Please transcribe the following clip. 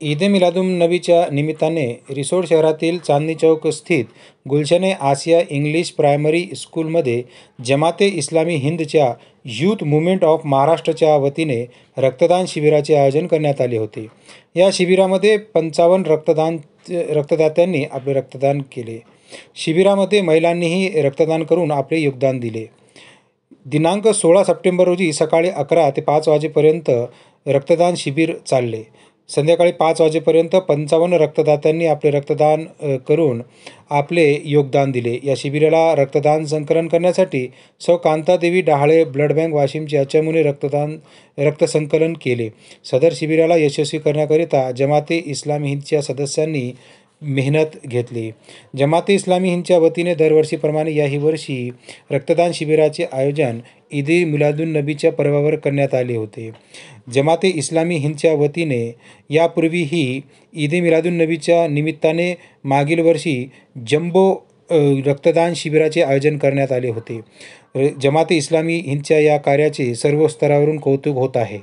ईद ए मिलादुन्नबीच्या निमित्ताने रिसोड शहरातील चांदणी चौक स्थित गुलशन आसिया इंग्लिश प्रायमरी स्कूलमध्ये जमाते इस्लामी हिंदच्या यूथ मुवमेंट ऑफ महाराष्ट्रच्या वतीने रक्तदान शिबिराचे आयोजन करण्यात आले होते. या शिबिरामध्ये 55 रक्तदात्यांनी आपले रक्तदान केले. शिबिरामध्ये महिलांनीही रक्तदान करून आपले योगदान दिले. दिनांक 16 सप्टेंबर रोजी सकाळी 11 ते 5 वाजेपर्यंत रक्तदान शिबिर चालले. संध्याकाळी 5 वाजेपर्यंत 55 रक्तदात्यांनी आपले रक्तदान करून आपले योगदान दिले. या शिबिराला रक्तदान संकलन करण्यासाठी सौ कांतादेवी डहाळे ब्लड बँक वाशिमचे चमूने रक्तसंकलन केले. सदर शिबिराला यशस्वी करण्याकरिता जमाते इस्लामी हिंदच्या सदस्यांनी मेहनत घेतली. जमाते इस्लामी हिंदच्या वतीने दरवर्षीप्रमाणे याही वर्षी रक्तदान शिबिराचे आयोजन ईद ए मिलादुन्नबीच्या पर्वावर करण्यात आले होते. जमाते इस्लामी हिंदच्या वतीने यापूर्वीही ईद ए मिलादुन्नबीच्या निमित्ताने मागील वर्षी जम्बो रक्तदान शिबिराचे आयोजन करण्यात आले होते. जमाते इस्लामी हिंदच्या या कार्याचे सर्व स्तरावरून कौतुक होत आहे.